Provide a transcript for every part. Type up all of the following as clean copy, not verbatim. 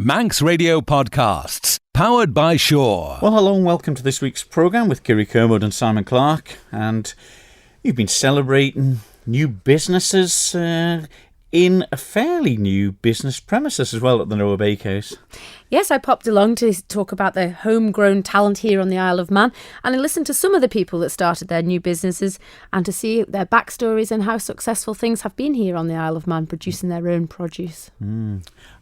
Manx Radio Podcasts, powered by Shaw. Well, hello and welcome to this week's programme with Kiri Kermode and Simon Clark. And you've been celebrating new businesses in a fairly new business premises as well at the Noah Bakehouse. Yes, I popped along to talk about the homegrown talent here on the Isle of Man, and I listened to some of the people that started their new businesses and to see their backstories and how successful things have been here on the Isle of Man producing their own produce.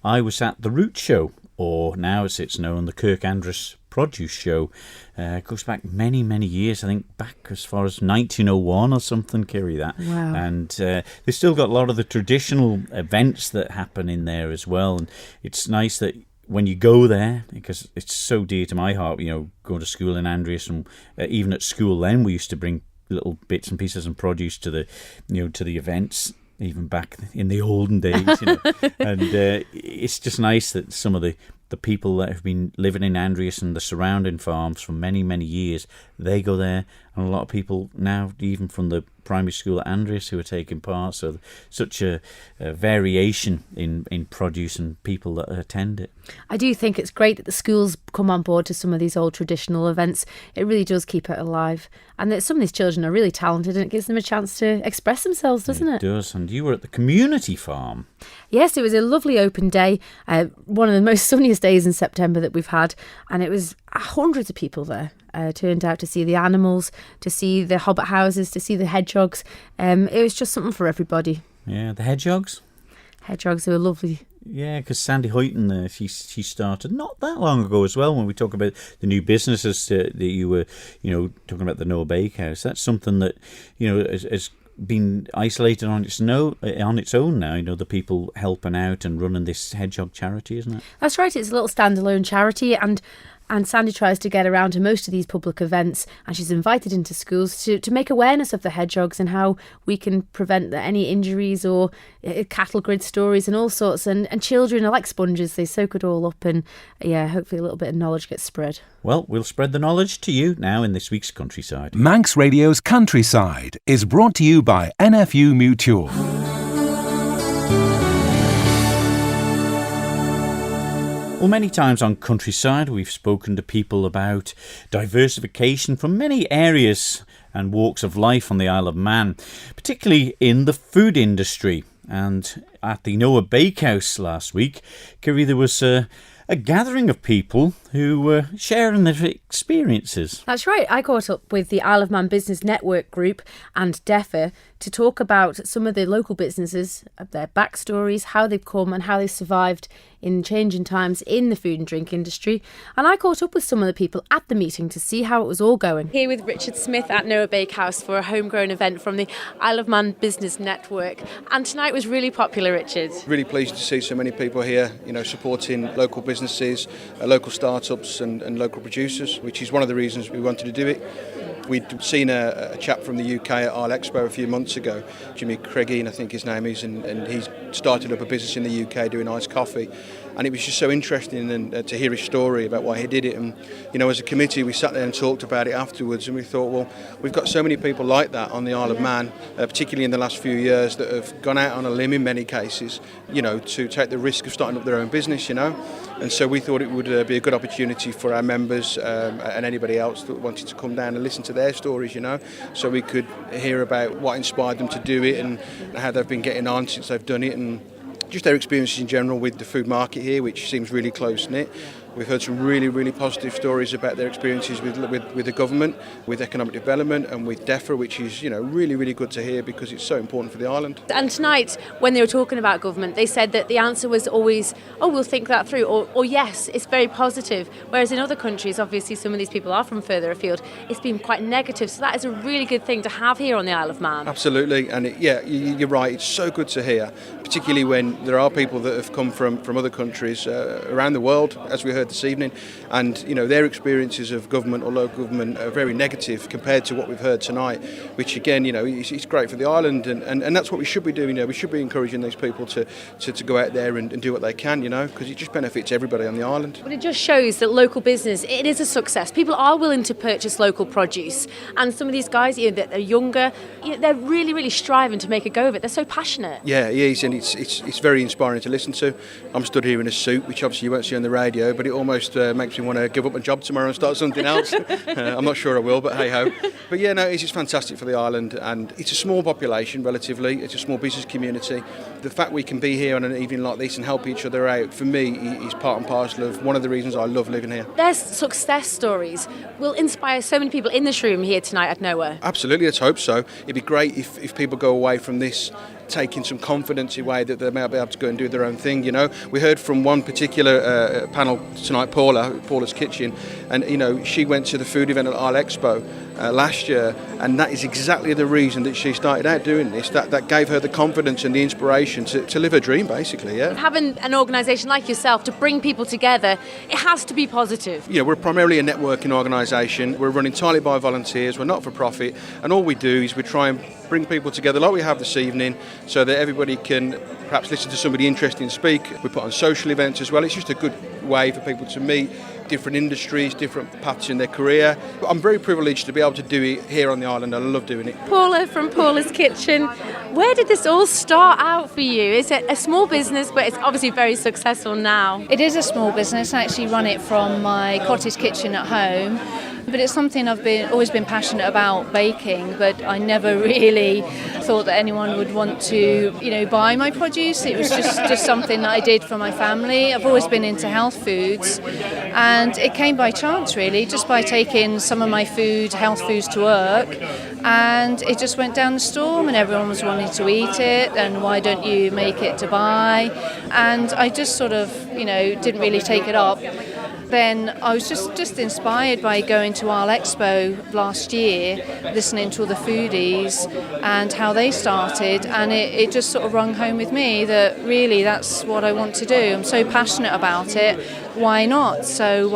I was at the Root Show, or now as it's known, the Kirk Andreas Produce Show. It goes back many, many years, I think back as far as 1901 or something, Kiri, that. Wow. And they've still got a lot of the traditional events that happen in there as well. And it's nice that when you go there, because it's so dear to my heart, you know, going to school in Andreas, and even at school then we used to bring little bits and pieces and produce to the, you know, to the events, even back in the olden days, you know. And it's just nice that some of the people that have been living in Andreas and the surrounding farms for many, many years, they go there, and a lot of people now, even from the primary school at Andreas, who are taking part. So such a variation in produce and people that attend it. I do think it's great that the schools come on board to some of these old traditional events. It really does keep it alive. And that some of these children are really talented, and it gives them a chance to express themselves, doesn't it? It does. And you were at the community farm. Yes, it was a lovely open day. One of the most sunniest days in September that we've had. And it was hundreds of people there. Turned out to see the animals, to see the hobbit houses, to see the hedgehogs. It was just something for everybody. Yeah, the hedgehogs? Hedgehogs were lovely. Yeah, because Sandy Hoyton, she started not that long ago as well. When we talk about the new businesses that you were, you know, talking about the Noah Bakehouse, that's something that, you know, has been isolated on its own now. You know, the people helping out and running this hedgehog charity, isn't it? That's right. It's a little standalone charity, and Sandy tries to get around to most of these public events, and she's invited into schools to make awareness of the hedgehogs and how we can prevent any injuries or cattle grid stories and all sorts. And children are like sponges, they soak it all up, and yeah, hopefully a little bit of knowledge gets spread. Well, we'll spread the knowledge to you now in this week's Countryside. Manx Radio's Countryside is brought to you by NFU Mutual. Well, many times on Countryside, we've spoken to people about diversification from many areas and walks of life on the Isle of Man, particularly in the food industry. And at the Noah Bakehouse last week, Kiri, there was a gathering of people who were sharing their experiences. That's right. I caught up with the Isle of Man Business Network Group and DEFA to talk about some of the local businesses, their backstories, how they've come and how they've survived in changing times in the food and drink industry. And I caught up with some of the people at the meeting to see how it was all going. Here with Richard Smith at Noah Bakehouse for a homegrown event from the Isle of Man Business Network. And tonight was really popular, Richard. Really pleased to see so many people here, you know, supporting local businesses, local startups and local producers, which is one of the reasons we wanted to do it. We'd seen a chap from the UK at Isle Expo a few months ago, Jimmy Craigie, I think his name is, and he's started up a business in the UK doing iced coffee. And it was just so interesting to hear his story about why he did it. And, you know, as a committee, we sat there and talked about it afterwards, and we thought, well, we've got so many people like that on the Isle of Man, particularly in the last few years, that have gone out on a limb in many cases, you know, to take the risk of starting up their own business, you know. And so we thought it would be a good opportunity for our members and anybody else that wanted to come down and listen to their stories, you know, so we could hear about what inspired them to do it and how they've been getting on since they've done it, and just their experiences in general with the food market here, which seems really close-knit. We've heard some really, really positive stories about their experiences with the government, with economic development and with DEFRA, which is, you know, really, really good to hear because it's so important for the island. And tonight, when they were talking about government, they said that the answer was always, oh, we'll think that through, or yes, it's very positive. Whereas in other countries, obviously some of these people are from further afield, it's been quite negative. So that is a really good thing to have here on the Isle of Man. Absolutely, and you're right, it's so good to hear, particularly when there are people that have come from other countries around the world, as we heard heard this evening, and their experiences of government or local government are very negative compared to what we've heard tonight, which again, it's great for the island, and that's what we should be doing. We should be encouraging these people to go out there and do what they can, because it just benefits everybody on the island. But it just shows that local business, it is a success. People are willing to purchase local produce, and some of these guys, that are younger, they're really, really striving to make a go of it. They're so passionate. Yeah, he is, and it's very inspiring to listen to. I'm stood here in a suit, which obviously you won't see on the radio, but it almost makes me want to give up my job tomorrow and start something else. I'm not sure I will, but hey ho. But yeah, no, it's just fantastic for the island, and it's a small population relatively. It's a small business community. The fact we can be here on an evening like this and help each other out, for me, is part and parcel of one of the reasons I love living here. Their success stories will inspire so many people in this room here tonight at Nowhere. Absolutely, let's hope so. It'd be great if people go away from this taking some confidence away that they may be able to go and do their own thing. We heard from one particular panel tonight, Paula's Kitchen, and she went to the food event at Isle Expo last year, and that is exactly the reason that she started out doing this. That gave her the confidence and the inspiration to live her dream, basically. Yeah. Having an organisation like yourself to bring people together, it has to be positive. We're primarily a networking organisation. We're run entirely by volunteers. We're not for profit, and all we do is we try and bring people together like we have this evening, so that everybody can perhaps listen to somebody interesting speak. We put on social events as well. It's just a good way for people to meet different industries, different paths in their career. But I'm very privileged to be able to do it here on the island, and I love doing it. Paula from Paula's Kitchen, where did this all start out for you? Is it a small business, but it's obviously very successful now? It is a small business. I actually run it from my cottage kitchen at home. But it's something I've always been passionate about, baking, but I never really thought that anyone would want to, buy my produce. It was just something that I did for my family. I've always been into health foods, and it came by chance, really, just by taking some of my health foods to work, and it just went down the storm, and everyone was wanting to eat it, and why don't you make it to buy? And I just sort of, didn't really take it up. Then I was just inspired by going to Isle Expo last year, listening to all the foodies and how they started, and it just sort of rung home with me that really that's what I want to do. I'm so passionate about it, why not? So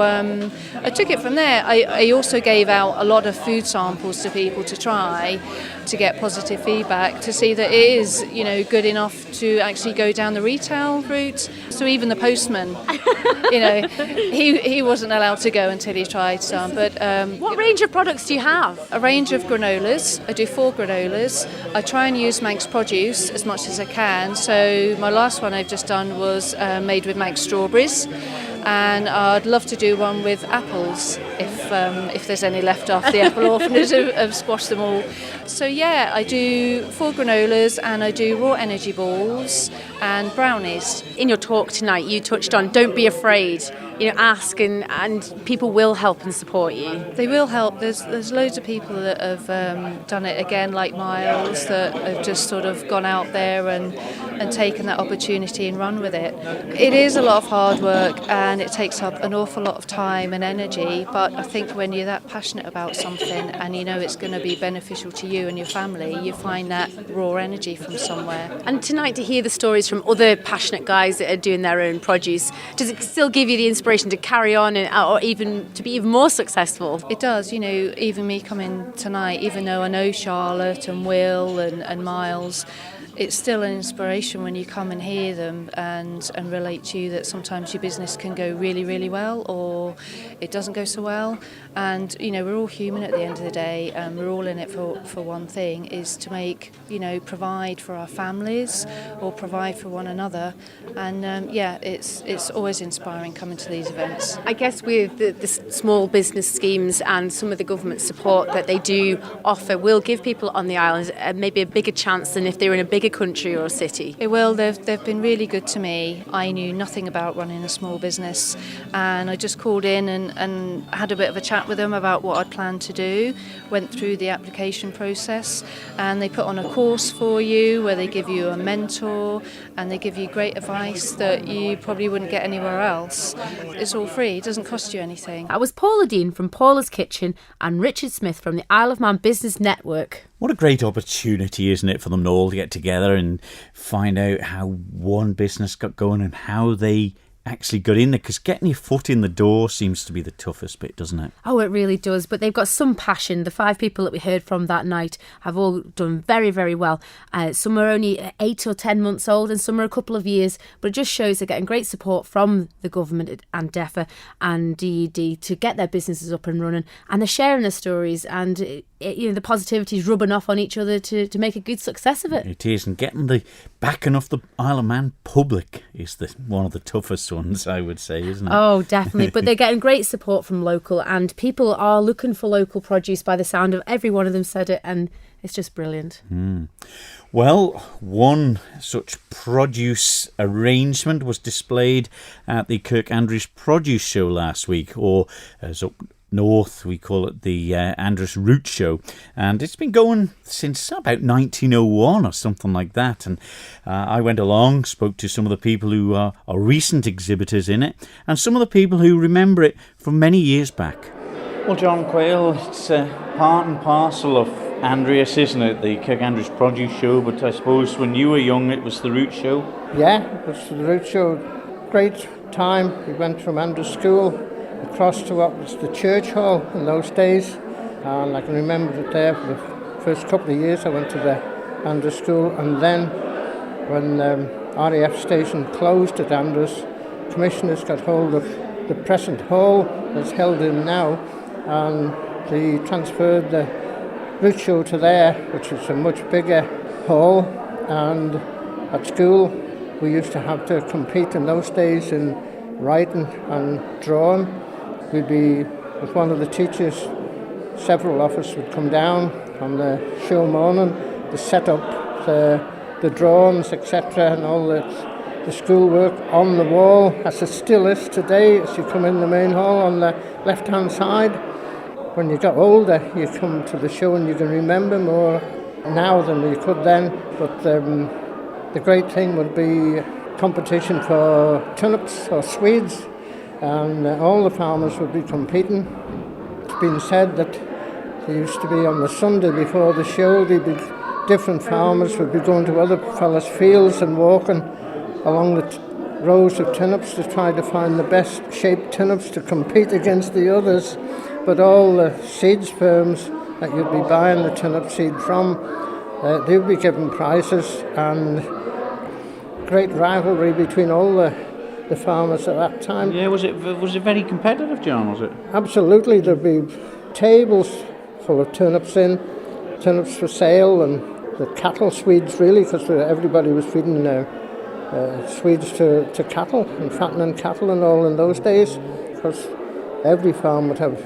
I took it from there. I also gave out a lot of food samples to people to try, to get positive feedback, to see that it is, good enough to actually go down the retail route. So even the postman, he wasn't allowed to go until he tried some. But what range of products do you have? A range of granolas. I do 4 granolas. I try and use Manx produce as much as I can. So my last one I've just done was made with Manx strawberries. And I'd love to do one with apples if there's any left after the apple orphanage have squashed them all. So yeah, I do 4 granolas, and I do raw energy balls and brownies. In your talk tonight, you touched on don't be afraid. Ask and people will help and support you. They will help. There's loads of people that have done it again, like Miles, that have just sort of gone out there and taken that opportunity and run with it. It is a lot of hard work, and it takes up an awful lot of time and energy, but I think when you're that passionate about something and it's going to be beneficial to you and your family, you find that raw energy from somewhere. And tonight, to hear the stories from other passionate guys that are doing their own produce, does it still give you the inspiration to carry on or even to be even more successful? It does. Even me coming tonight, even though I know Charlotte and Will and Miles, it's still an inspiration when you come and hear them and relate to you that sometimes your business can go really, really well, or it doesn't go so well. And, we're all human at the end of the day, and we're all in it for one thing, is to make, provide for our families or provide for one another. And, it's always inspiring coming to these events. I guess with the small business schemes and some of the government support that they do offer will give people on the island maybe a bigger chance than if they were in a bigger country or a city. It will. They've been really good to me. I knew nothing about running a small business, and I just called in and had a bit of a chat with them about what I'd planned to do, went through the application process, and they put on a course for you where they give you a mentor and they give you great advice that you probably wouldn't get anywhere else. It's all free. It doesn't cost you anything. That was Paula Dean from Paula's Kitchen and Richard Smith from the Isle of Man Business Network. What a great opportunity, isn't it, for them all to get together and find out how one business got going and how they actually got in there? Because getting your foot in the door seems to be the toughest bit, doesn't it? Oh, it really does. But they've got some passion. The 5 people that we heard from that night have all done very, very well. Some are only 8 or 10 months old and some are a couple of years. But it just shows they're getting great support from the government and DEFRA and DED to get their businesses up and running. And they're sharing their stories and the positivity is rubbing off on each other to make a good success of it. It is. And getting the backing off the Isle of Man public is one of the toughest ones, I would say, isn't it? Oh, definitely. But they're getting great support from local, and people are looking for local produce by the sound of every one of them said it, and it's just brilliant. Well, one such produce arrangement was displayed at the Kirk Andreas Produce Show last week, or as up north we call it the Andreas Root Show, and it's been going since about 1901 or something like that. And I went along, spoke to some of the people who are recent exhibitors in it, and some of the people who remember it from many years back. Well, John Quayle, it's part and parcel of Andreas, isn't it? The Kirk Andreas Produce Show, but I suppose when you were young it was the Root Show. Yeah, it was the Root Show. Great time. We went from Andreas School across to what was the church hall in those days, and I can remember it there for the first couple of years. I went to the Andreas School, and then when RAF station closed at Andreas, commissioners got hold of the present hall that's held in now, and they transferred the Root Show to there, which is a much bigger hall. And at school we used to have to compete in those days in writing and drawing. We'd be with one of the teachers, several of us would come down on the show morning to set up the drawings, etc., and all the schoolwork on the wall, as it still is today as you come in the main hall on the left-hand side. When you got older, you come to the show and you can remember more now than you could then, but the great thing would be competition for turnips or Swedes, and all the farmers would be competing. It's been said that they used to be on the Sunday before the show, different farmers would be going to other fellas' fields and walking along the rows of turnips to try to find the best shaped turnips to compete against the others. But all the seeds firms that you'd be buying the turnip seed from, they would be given prizes, and great rivalry between all the farmers at that time. Yeah, was it very competitive, John, was it? Absolutely. There'd be tables full of turnips for sale, and the cattle Swedes really, because everybody was feeding Swedes to cattle and fattening cattle and all in those days, because every farm would have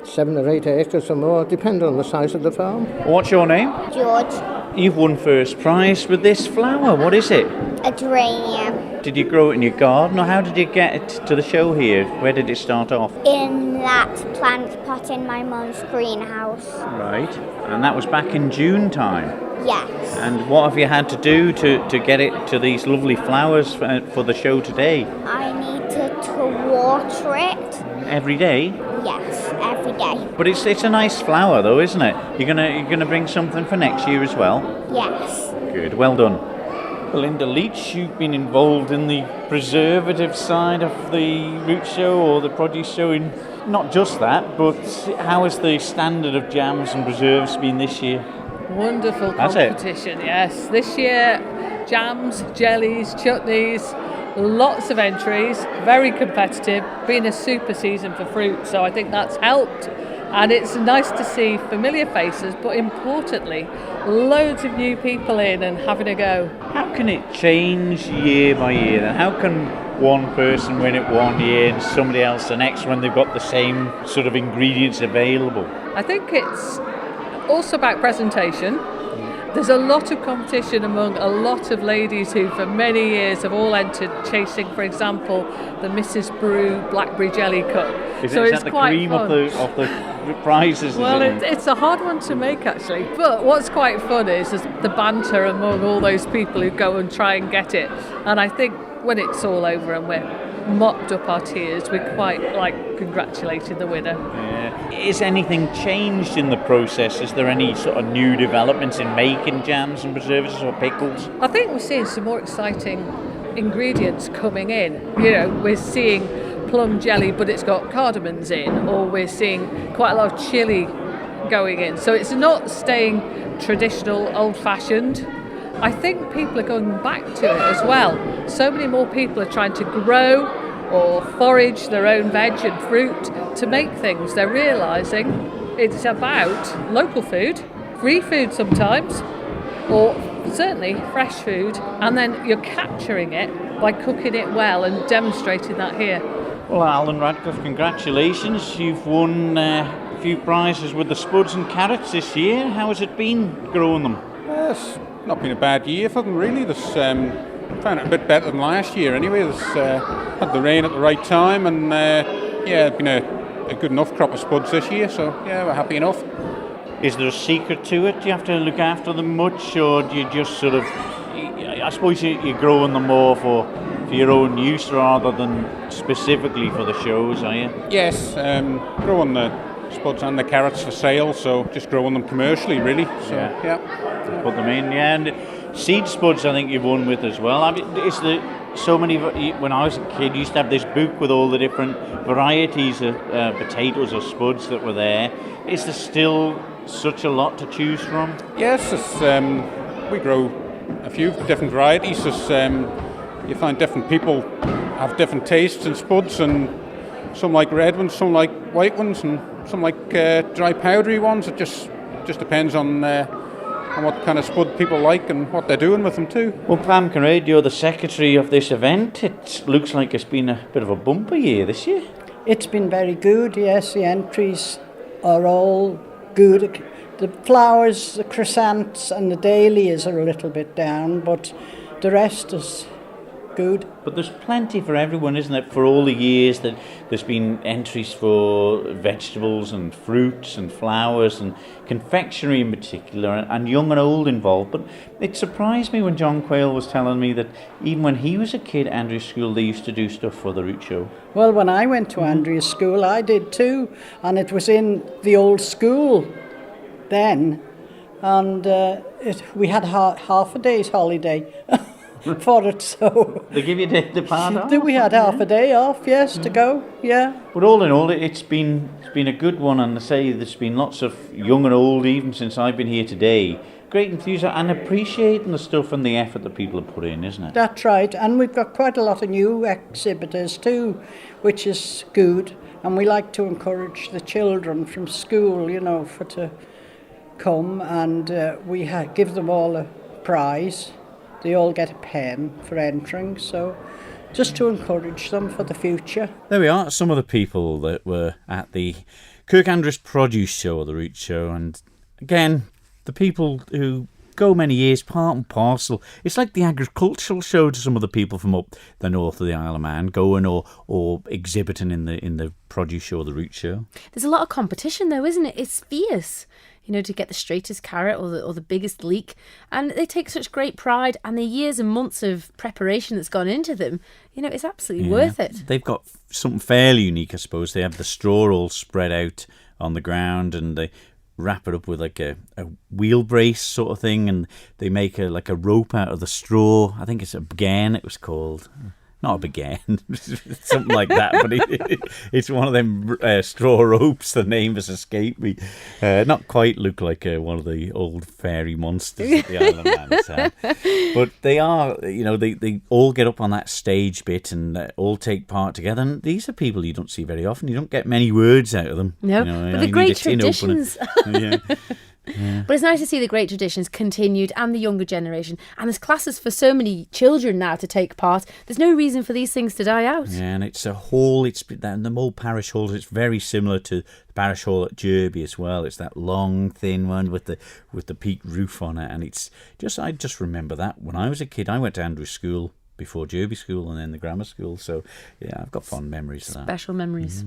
7 or 8 acres or more, depending on the size of the farm. What's your name? George. You've won first prize with this flower. What is it? A geranium. Did you grow it in your garden, or how did you get it to the show here? Where did it start off? In that plant pot in my mum's greenhouse. Right, and that was back in June time. Yes. And what have you had to do to get it to these lovely flowers for the show today? I need to water it. Every day? Yes, every day. But it's a nice flower though, isn't it? You're gonna bring something for next year as well? Yes. Good, well done. Belinda Leach, you've been involved in the preservative side of the Root Show or the Produce Show. In not just that, but how has the standard of jams and preserves been this year? Wonderful competition, yes. This year, jams, jellies, chutneys, lots of entries, very competitive, been a super season for fruit, so I think that's helped. And it's nice to see familiar faces, but importantly, loads of new people in and having a go. How can it change year by year then? How can one person win it one year and somebody else the next when they've got the same sort of ingredients available? I think it's also about presentation. There's a lot of competition among a lot of ladies who for many years have all entered chasing, for example, the Mrs. Brew Blackberry Jelly Cup. Is that the cream of the prizes? Well, it's a hard one to make actually, but what's quite fun is the banter among all those people who go and try and get it. And I think when it's all over and we're mopped up our tears, we're quite like congratulating the winner. Yeah. Is anything changed in the process? Is there any sort of new developments in making jams and preserves or pickles? I think we're seeing some more exciting ingredients coming in. You know, we're seeing plum jelly, but it's got cardamoms in, or we're seeing quite a lot of chili going in. So it's not staying traditional, old-fashioned. I think people are going back to it as well. So many more people are trying to grow or forage their own veg and fruit to make things. They're realising it's about local food, free food sometimes, or certainly fresh food, and then you're capturing it by cooking it well and demonstrating that here. Well, Alan Radcliffe, congratulations. You've won a few prizes with the spuds and carrots this year. How has it been growing them? It's not been a bad year for them, really. Found it a bit better than last year anyway. Had the rain at the right time, and it's been a good enough crop of spuds this year, so yeah, we're happy enough. Is there a secret to it? Do you have to look after them much, or do you just sort of, I suppose you're growing them more for your own use rather than specifically for the shows, are you? Yes, growing the spuds and the carrots for sale, so just growing them commercially, really. So yeah. Put them in, yeah. And seed spuds, I think you've won with as well. I mean, so many? When I was a kid, you used to have this book with all the different varieties of potatoes or spuds that were there. Is there still such a lot to choose from? Yes, we grow a few different varieties. You find different people have different tastes in spuds, and some like red ones, some like white ones, and some like dry powdery ones. It just depends on what kind of spud people like and what they're doing with them too. Well, Pam Kinraid, you're the secretary of this event. It looks like it's been a bit of a bumper year this year. It's been very good, yes. The entries are all good. The flowers, the chrysanthemums and the dahlias are a little bit down, but the rest is good. But there's plenty for everyone, isn't it? For all the years that there's been entries for vegetables and fruits and flowers and confectionery in particular, and young and old involved. But it surprised me when John Quayle was telling me that even when he was a kid, Andrews School, they used to do stuff for the Root Show. Well, when I went to Andrews School, I did too, and it was in the old school then, and we had half a day's holiday for it, so they give you the part off? We had half a day off, yes, to go, yeah. But all in all, it's been a good one, and I say there's been lots of young and old, even since I've been here today. Great enthusiasm and appreciating the stuff and the effort that people have put in, isn't it? That's right, and we've got quite a lot of new exhibitors too, which is good, and we like to encourage the children from school, to come, and we give them all a prize. They all get a pen for entering, so just to encourage them for the future. There we are, some of the people that were at the Kirk Andreas Produce Show, or the Root Show, and again, the people who go many years, part and parcel. It's like the agricultural show to some of the people from up the north of the Isle of Man, going or exhibiting in the Produce Show or the Root Show. There's a lot of competition though, isn't it? It's fierce. To get the straightest carrot or the biggest leek. And they take such great pride, and the years and months of preparation that's gone into them, it's absolutely worth it. They've got something fairly unique, I suppose. They have the straw all spread out on the ground, and they wrap it up with like a wheel brace sort of thing, and they make a rope out of the straw. I think it's a began, it was called. Not a began, something like that, but it's one of them straw ropes. The name has escaped me. Not quite look like one of the old fairy monsters that the Isle of Man has had. But they are, they all get up on that stage bit and all take part together. And these are people you don't see very often. You don't get many words out of them. No, but the great traditions. Yeah. But it's nice to see the great traditions continued and the younger generation. And there's classes for so many children now to take part. There's no reason for these things to die out. Yeah, and it's a hall. It's the old parish halls. It's very similar to the parish hall at Derby as well. It's that long, thin one with the peaked roof on it. And I just remember that when I was a kid. I went to Andrews School before Derby School and then the grammar school. So yeah, I've got fond memories of that. Special memories.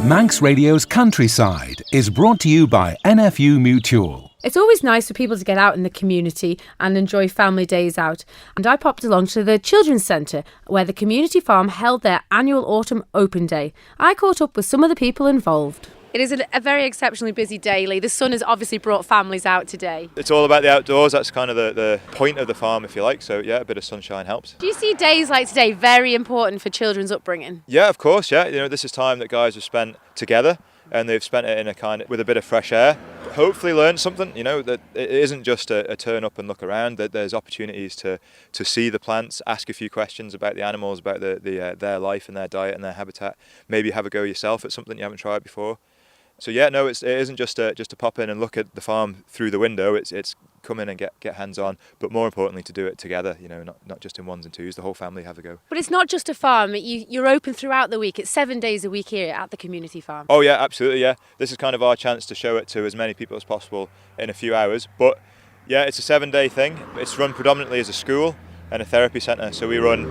Manx Radio's Countryside is brought to you by NFU Mutual. It's always nice for people to get out in the community and enjoy family days out. And I popped along to the Children's Centre, where the community farm held their annual autumn open day. I caught up with some of the people involved. It is a very exceptionally busy day, Lee. The sun has obviously brought families out today. It's all about the outdoors. That's kind of the point of the farm, if you like. So yeah, a bit of sunshine helps. Do you see days like today very important for children's upbringing? Yeah, of course. Yeah, this is time that guys have spent together, and they've spent it in with a bit of fresh air. Hopefully learn something. That it isn't just a turn up and look around. That there's opportunities to see the plants, ask a few questions about the animals, about their life and their diet and their habitat. Maybe have a go yourself at something you haven't tried before. So yeah, no, it isn't just to pop in and look at the farm through the window. It's come in and get hands on, but more importantly to do it together. Not just in ones and twos. The whole family have a go. But it's not just a farm. You're open throughout the week. It's 7 days a week here at the community farm. Oh yeah, absolutely. Yeah, this is kind of our chance to show it to as many people as possible in a few hours. But yeah, it's a 7-day thing. It's run predominantly as a school and a therapy centre. So we run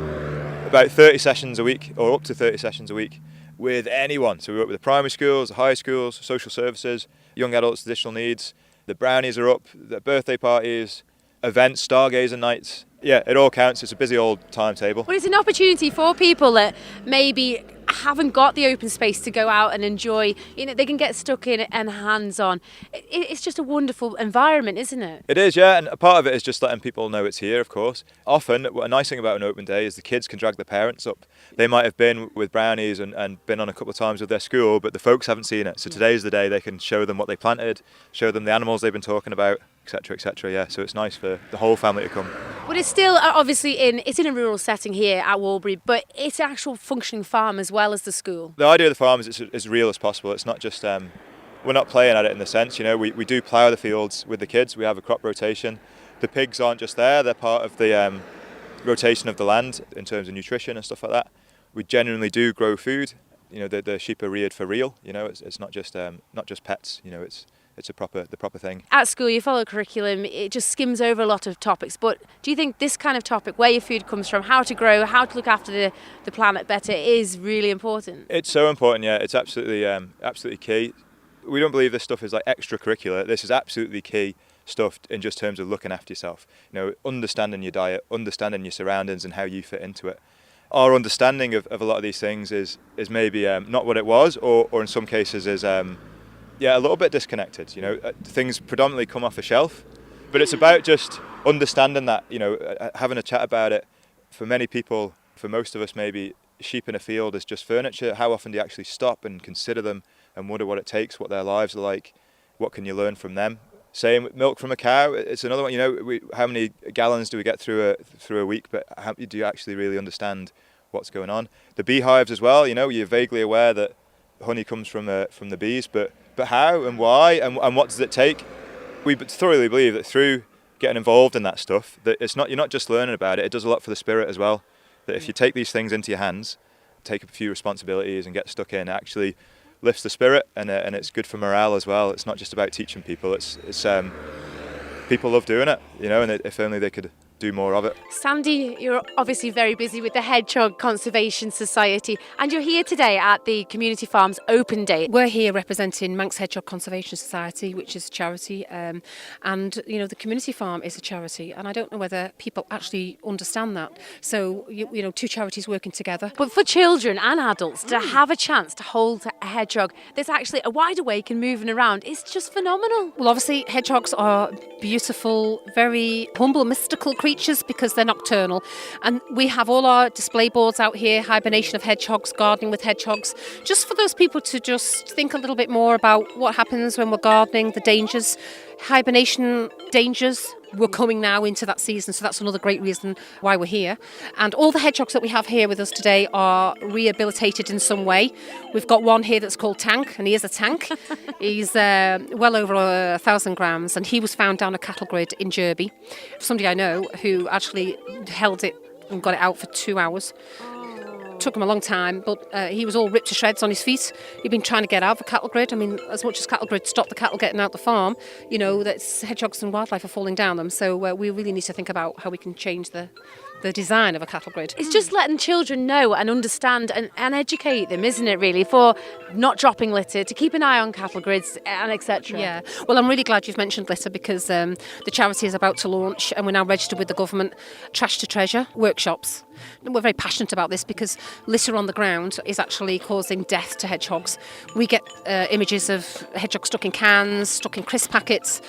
about 30 sessions a week, or up to 30 sessions a week, with anyone. So we work with the primary schools, the high schools, social services, young adults with additional needs. The brownies are up, the birthday parties, events, stargazer nights. Yeah, it all counts. It's a busy old timetable. But it's an opportunity for people that maybe haven't got the open space to go out and enjoy. They can get stuck in and hands-on. It's just a wonderful environment, isn't it? It is, yeah, and a part of it is just letting people know it's here, of course. Often, a nice thing about an open day is the kids can drag their parents up. They might have been with brownies and been on a couple of times with their school, but the folks haven't seen it. So today's the day they can show them what they planted, show them the animals they've been talking about, etc., etc. Yeah, so it's nice for the whole family to come. But it's still obviously it's in a rural setting here at Walbury, but it's an actual functioning farm as well as the school. The idea of the farm is it's as real as possible. It's not just we're not playing at it in the sense, we do plough the fields with the kids. We have a crop rotation. The pigs aren't just there; they're part of the rotation of the land in terms of nutrition and stuff like that. We genuinely do grow food. The sheep are reared for real. It's not just pets. It's the proper thing. At school, you follow curriculum. It just skims over a lot of topics. But do you think this kind of topic, where your food comes from, how to grow, how to look after the planet better, is really important? It's so important. Yeah, it's absolutely key. We don't believe this stuff is like extracurricular. This is absolutely key stuff in just terms of looking after yourself. Understanding your diet, understanding your surroundings and how you fit into it. Our understanding of a lot of these things is maybe not what it was, or in some cases is a little bit disconnected. Things predominantly come off a shelf, but it's about just understanding that, having a chat about it. For many people, for most of us maybe, sheep in a field is just furniture. How often do you actually stop and consider them and wonder what it takes, what their lives are like, what can you learn from them? Same with milk from a cow. It's another one. How many gallons do we get through a week? But how do you actually really understand what's going on? The beehives as well. You're vaguely aware that honey comes from the bees, but how and why and what does it take? We thoroughly believe that through getting involved in that stuff, that you're not just learning about it. It does a lot for the spirit as well. That if you take these things into your hands, take a few responsibilities and get stuck in, it actually lifts the spirit and it's good for morale as well. It's not just about teaching people. It's people love doing it, and if only they could do more of it. Sandy, you're obviously very busy with the Hedgehog Conservation Society, and you're here today at the Community Farms Open Day. We're here representing Manx Hedgehog Conservation Society, which is a charity, and the community farm is a charity, and I don't know whether people actually understand that. So two charities working together. But for children and adults to have a chance to hold a hedgehog that's actually wide awake and moving around, it's just phenomenal. Well, obviously hedgehogs are beautiful, very humble, mystical creatures because they're nocturnal, and we have all our display boards out here, hibernation of hedgehogs, gardening with hedgehogs, just for those people to just think a little bit more about what happens when we're gardening, the dangers, hibernation dangers. We're coming now into that season, so that's another great reason why we're here. And all the hedgehogs that we have here with us today are rehabilitated in some way. We've got one here that's called Tank, and he is a tank. He's well over 1,000 grams, and he was found down a cattle grid in Derby. Somebody I know who actually held it and got it out for 2 hours. Took him a long time, but he was all ripped to shreds on his feet. He'd been trying to get out of the cattle grid. I mean, as much as cattle grid stop the cattle getting out the farm, that's hedgehogs and wildlife are falling down them. So we really need to think about how we can change the the design of a cattle grid. It's just letting children know and understand and educate them, isn't it, really, for not dropping litter, to keep an eye on cattle grids and etc. Yeah, well, I'm really glad you've mentioned litter because the charity is about to launch, and we're now registered with the government, Trash to Treasure workshops. And we're very passionate about this because litter on the ground is actually causing death to hedgehogs. We get images of hedgehogs stuck in cans, stuck in crisp packets,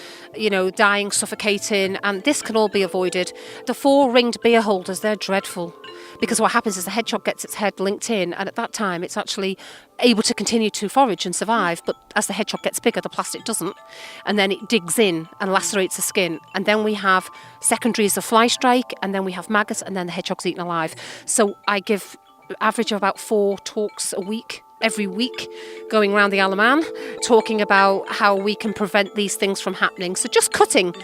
dying, suffocating, and this can all be avoided. The 4-ringed beer holders, they're dreadful because what happens is the hedgehog gets its head linked in, and at that time it's actually able to continue to forage and survive, but as the hedgehog gets bigger, the plastic doesn't, and then it digs in and lacerates the skin, and then we have secondaries of fly strike, and then we have maggots, and then the hedgehog's eaten alive. So I give average of about 4 talks a week, every week, going around the Isle of Man, talking about how we can prevent these things from happening. So just cutting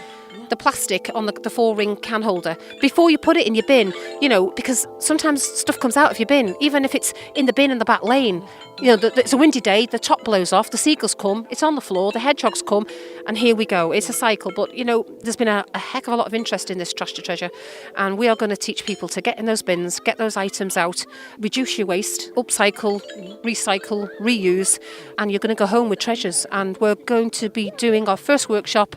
the plastic on the 4-ring can holder before you put it in your bin, because sometimes stuff comes out of your bin, even if it's in the bin in the back lane. It's a windy day, the top blows off, the seagulls come, it's on the floor, the hedgehogs come, and here we go. It's a cycle, but there's been a heck of a lot of interest in this Trash to Treasure, and we are going to teach people to get in those bins, get those items out, reduce your waste, upcycle, recycle, reuse, and you're going to go home with treasures. And we're going to be doing our first workshop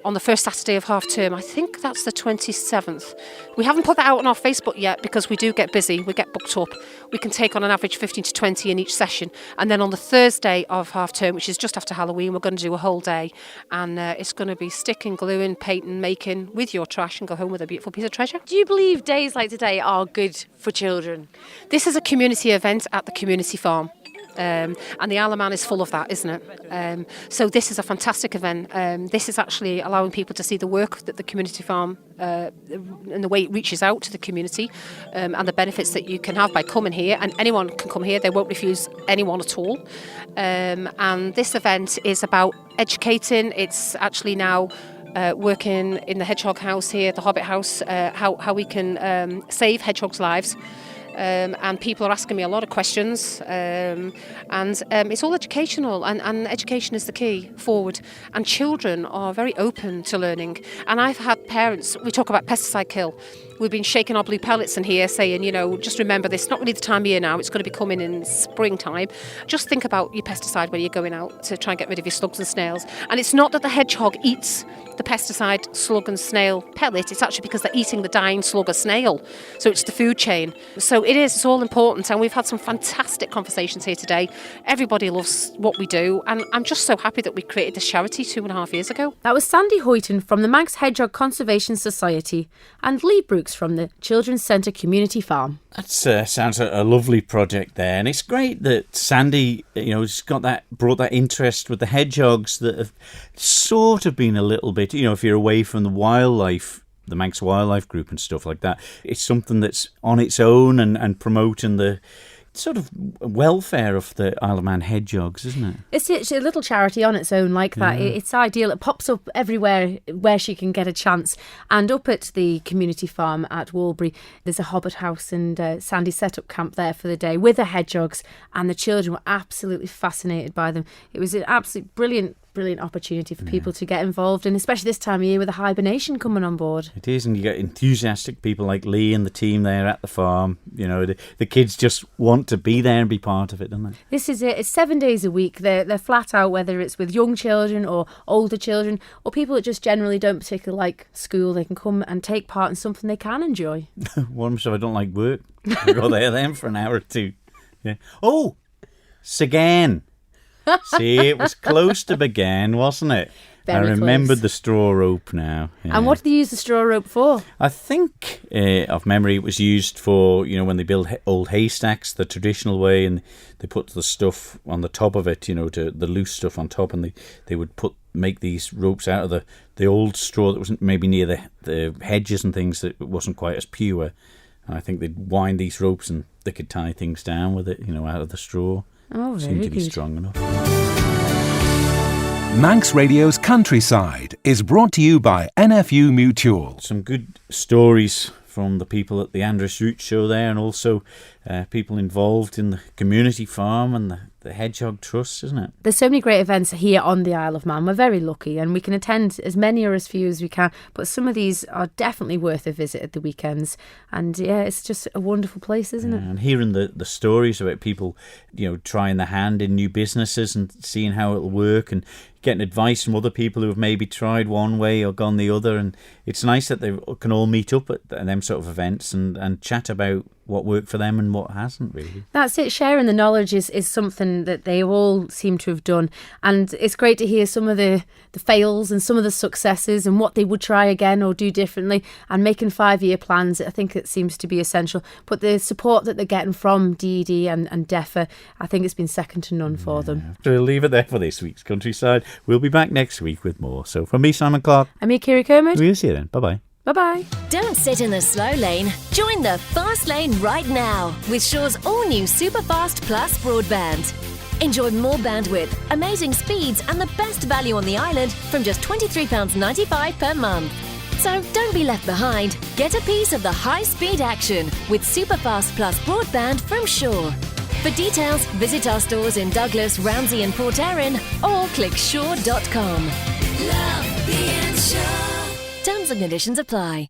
on the first Saturday of half term. I think that's the 27th. We haven't put that out on our Facebook yet because we do get busy, we get booked up. We can take on an average 15 to 20 in each session, and then on the Thursday of half term, which is just after Halloween, we're going to do a whole day, and it's going to be sticking, gluing, painting, making with your trash and go home with a beautiful piece of treasure. Do you believe days like today are good for children? This is a community event at the community farm. And the Isle of Man is full of that, isn't it? So this is a fantastic event. This is actually allowing people to see the work that the community farm and the way it reaches out to the community, and the benefits that you can have by coming here. And anyone can come here. They won't refuse anyone at all. And this event is about educating. It's actually now working in the hedgehog house here, the Hobbit house, how we can save hedgehogs' lives. And people are asking me a lot of questions, and it's all educational, and education is the key forward, and children are very open to learning. And I've had parents, we talk about pesticide kill, we've been shaking our blue pellets in here saying, just remember this, not really the time of year now, it's going to be coming in springtime. Just think about your pesticide when you're going out to try and get rid of your slugs and snails. And it's not that the hedgehog eats the pesticide slug and snail pellet, it's actually because they're eating the dying slug or snail. So it's the food chain. So it's all important, and we've had some fantastic conversations here today. Everybody loves what we do, and I'm just so happy that we created this charity 2.5 years ago. That was Sandy Hoyton from the Manx Hedgehog Conservation Society and Lee Brooks from the Children's Centre Community Farm. That sounds a lovely project there, and it's great that Sandy, has brought that interest with the hedgehogs that have sort of been a little bit, if you're away from the wildlife, the Manx Wildlife Group and stuff like that, it's something that's on its own and promoting the sort of welfare of the Isle of Man hedgehogs, isn't it? It's a little charity on its own like that. Yeah. It's ideal. It pops up everywhere where she can get a chance. And up at the community farm at Walbury, there's a Hobbit house, and Sandy set up camp there for the day with the hedgehogs, and the children were absolutely fascinated by them. It was an absolutely brilliant opportunity for people to get involved, and especially this time of year with the hibernation coming on board. It is, and you get enthusiastic people like Lee and the team there at the farm. The kids just want to be there and be part of it, don't they? This is it. It's 7 days a week. They're flat out, whether it's with young children or older children or people that just generally don't particularly like school. They can come and take part in something they can enjoy. One, so I don't like work. I go there then for an hour or two. Yeah. Oh, Sagan. See, it was close to Began, wasn't it? Very I remembered close. The straw rope now. Yeah. And what did they use the straw rope for? I think, of memory, it was used for, when they build old haystacks, the traditional way, and they put the stuff on the top of it, the loose stuff on top, and they would make these ropes out of the old straw that wasn't maybe near the hedges and things, that it wasn't quite as pure. And I think they'd wind these ropes and they could tie things down with it, out of the straw. Oh, very Seemed to be good. strong enough. Manx Radio's Countryside is brought to you by NFU Mutual. Some good stories from the people at the Andreas Produce Show there, and also people involved in the community farm and the the Hedgehog Trust, isn't it? There's so many great events here on the Isle of Man. We're very lucky and we can attend as many or as few as we can, but some of these are definitely worth a visit at the weekends. And yeah, it's just a wonderful place, isn't it? And hearing the stories about people, trying their hand in new businesses and seeing how it'll work, and getting advice from other people who have maybe tried one way or gone the other. And it's nice that they can all meet up at them sort of events and chat about what worked for them and what hasn't, really. That's it. Sharing the knowledge is something that they all seem to have done. And it's great to hear some of the fails and some of the successes and what they would try again or do differently, and making 5-year plans. I think it seems to be essential. But the support that they're getting from DED and DEFA, I think it's been second to none for them. So we'll leave it there for this week's Countryside. We'll be back next week with more. So from me, Simon Clark. I'm me, Kiri Kermode. We'll see you then. Bye-bye. Bye-bye. Don't sit in the slow lane. Join the fast lane right now with Shaw's all-new Superfast Plus broadband. Enjoy more bandwidth, amazing speeds and the best value on the island from just £23.95 per month. So don't be left behind. Get a piece of the high-speed action with Superfast Plus broadband from Shaw. For details, visit our stores in Douglas, Ramsey and Port Erin or click shaw.com. Love being Shaw. Terms and conditions apply.